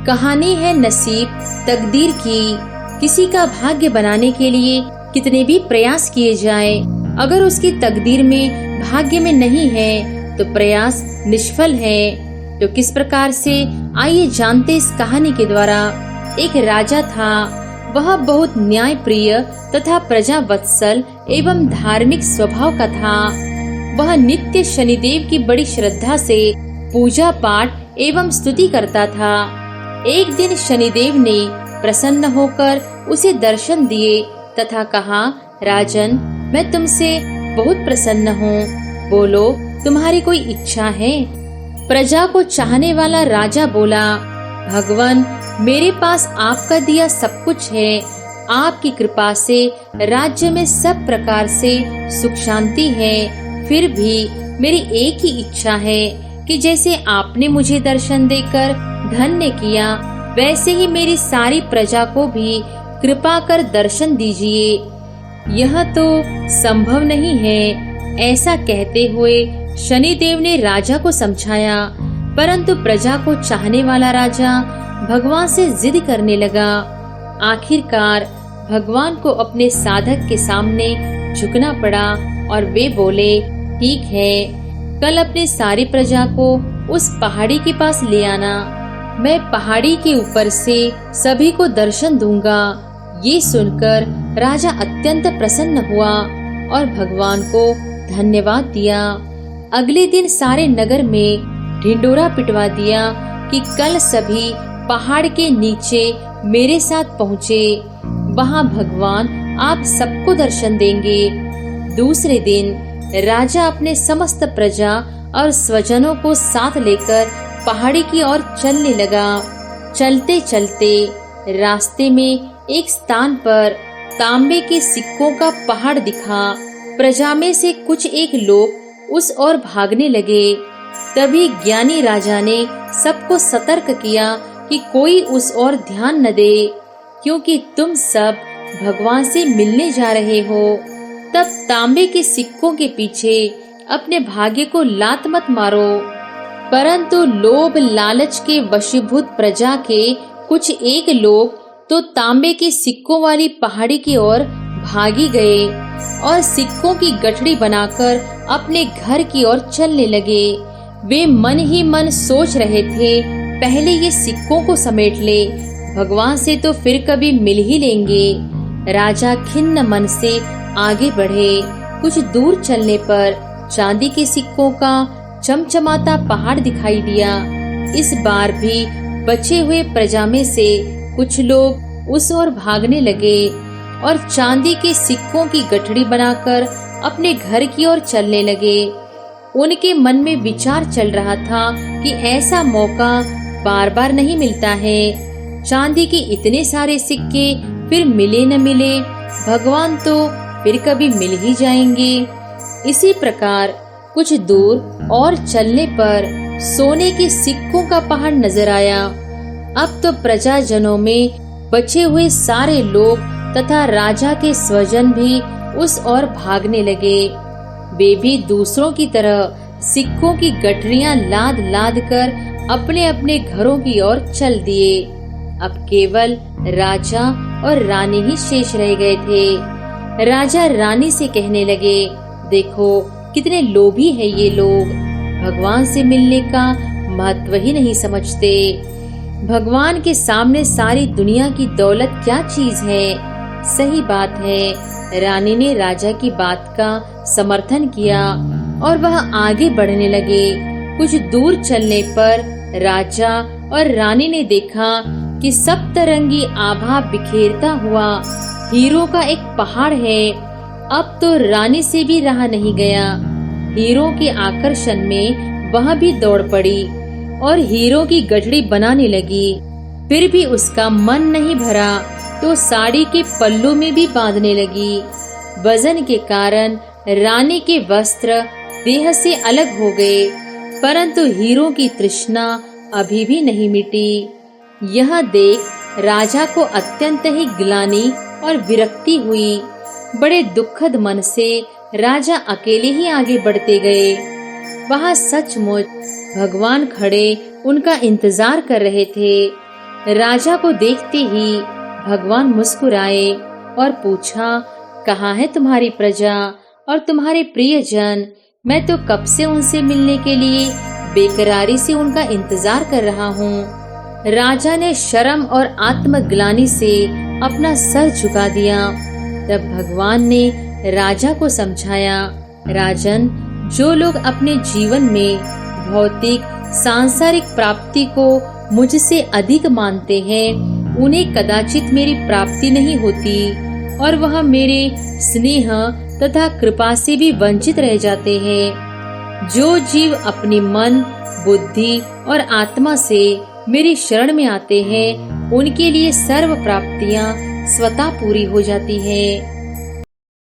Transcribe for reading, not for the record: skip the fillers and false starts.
कहानी है नसीब तकदीर की। किसी का भाग्य बनाने के लिए कितने भी प्रयास किए जाए, अगर उसकी तकदीर में भाग्य में नहीं है तो प्रयास निष्फल है। तो किस प्रकार से, आइए जानते इस कहानी के द्वारा। एक राजा था, वह बहुत न्याय प्रिय तथा प्रजा वत्सल एवं धार्मिक स्वभाव का था। वह नित्य शनिदेव की बड़ी श्रद्धा से पूजा पाठ एवं स्तुति करता था। एक दिन शनिदेव ने प्रसन्न होकर उसे दर्शन दिए तथा कहा, राजन, मैं तुमसे बहुत प्रसन्न हूँ, बोलो तुम्हारी कोई इच्छा है? प्रजा को चाहने वाला राजा बोला, भगवान, मेरे पास आपका दिया सब कुछ है। आपकी कृपा से राज्य में सब प्रकार से सुख शांति है। फिर भी मेरी एक ही इच्छा है कि जैसे आपने मुझे दर्शन देकर धन्य किया, वैसे ही मेरी सारी प्रजा को भी कृपा कर दर्शन दीजिए। यह तो संभव नहीं है। ऐसा कहते हुए शनिदेव ने राजा को समझाया, परंतु प्रजा को चाहने वाला राजा भगवान से जिद करने लगा। आखिरकार भगवान को अपने साधक के सामने झुकना पड़ा और वे बोले, ठीक है, कल अपने सारी प्रजा को उस पहाड़ी के पास ले आना। मैं पहाड़ी के ऊपर से सभी को दर्शन दूंगा। ये सुनकर राजा अत्यंत प्रसन्न हुआ और भगवान को धन्यवाद दिया। अगले दिन सारे नगर में ढिंडोरा पिटवा दिया कि कल सभी पहाड़ के नीचे मेरे साथ पहुँचे, वहाँ भगवान आप सबको दर्शन देंगे। दूसरे दिन राजा अपने समस्त प्रजा और स्वजनों को साथ लेकर पहाड़ी की ओर चलने लगा। चलते चलते रास्ते में एक स्थान पर तांबे के सिक्कों का पहाड़ दिखा। प्रजा में से कुछ एक लोग उस ओर भागने लगे। तभी ज्ञानी राजा ने सबको सतर्क किया कि कोई उस ओर ध्यान न दे, क्योंकि तुम सब भगवान से मिलने जा रहे हो। तब तांबे के सिक्कों के पीछे अपने भाग्य को लात मत मारो। परंतु लोभ लालच के वशीभूत प्रजा के कुछ एक लोग तो तांबे के सिक्कों वाली पहाड़ी की ओर भागी गए और सिक्कों की गठड़ी बनाकर अपने घर की ओर चलने लगे। वे मन ही मन सोच रहे थे, पहले ये सिक्कों को समेट ले, भगवान से तो फिर कभी मिल ही लेंगे। राजा खिन्न मन से आगे बढ़े। कुछ दूर चलने पर चांदी के सिक्कों का चमचमाता पहाड़ दिखाई दिया। इस बार भी बचे हुए प्रजा में से कुछ लोग उस ओर भागने लगे और चांदी के सिक्कों की गठड़ी बनाकर अपने घर की ओर चलने लगे। उनके मन में विचार चल रहा था कि ऐसा मौका बार बार नहीं मिलता है। चांदी के इतने सारे सिक्के फिर मिले न मिले, भगवान तो फिर कभी मिल ही जाएंगे। इसी प्रकार कुछ दूर और चलने पर सोने के सिक्कों का पहाड़ नजर आया। अब तो प्रजाजनों में बचे हुए सारे लोग तथा राजा के स्वजन भी उस ओर भागने लगे। वे भी दूसरों की तरह सिक्कों की गठरियां लाद लाद कर अपने अपने घरों की ओर चल दिए। अब केवल राजा और रानी ही शेष रह गए थे। राजा रानी से कहने लगे, देखो कितने लोभी है ये लोग, भगवान से मिलने का महत्व ही नहीं समझते। भगवान के सामने सारी दुनिया की दौलत क्या चीज है। सही बात है। रानी ने राजा की बात का समर्थन किया और वह आगे बढ़ने लगे। कुछ दूर चलने पर राजा और रानी ने देखा कि सप्तरंगी आभा बिखेरता हुआ हीरों का एक पहाड़ है। अब तो रानी से भी रहा नहीं गया। हीरों के आकर्षण में वह भी दौड़ पड़ी और हीरों की गठड़ी बनाने लगी। फिर भी उसका मन नहीं भरा तो साड़ी के पल्लू में भी बांधने लगी। वजन के कारण रानी के वस्त्र देह से अलग हो गए, परंतु हीरों की तृष्णा अभी भी नहीं मिटी। यह देख राजा को अत्यंत ही ग्लानि और विरक्ति हुई। बड़े दुखद मन से राजा अकेले ही आगे बढ़ते गए। वहाँ सचमुच भगवान खड़े उनका इंतजार कर रहे थे। राजा को देखते ही भगवान मुस्कुराए और पूछा, कहाँ है तुम्हारी प्रजा और तुम्हारे प्रियजन? मैं तो कब से उनसे मिलने के लिए बेकरारी से उनका इंतजार कर रहा हूँ। राजा ने शर्म और आत्मग्लानि से अपना सर झुका दिया। तब भगवान ने राजा को समझाया, राजन, जो लोग अपने जीवन में भौतिक सांसारिक प्राप्ति को मुझसे अधिक मानते हैं, उन्हें कदाचित मेरी प्राप्ति नहीं होती और वह मेरे स्नेह तथा कृपा से भी वंचित रह जाते हैं। जो जीव अपनी मन, बुद्धि और आत्मा से मेरी शरण में आते हैं, उनके लिए सर्व प्राप्तियां स्वतः पूरी हो जाती है।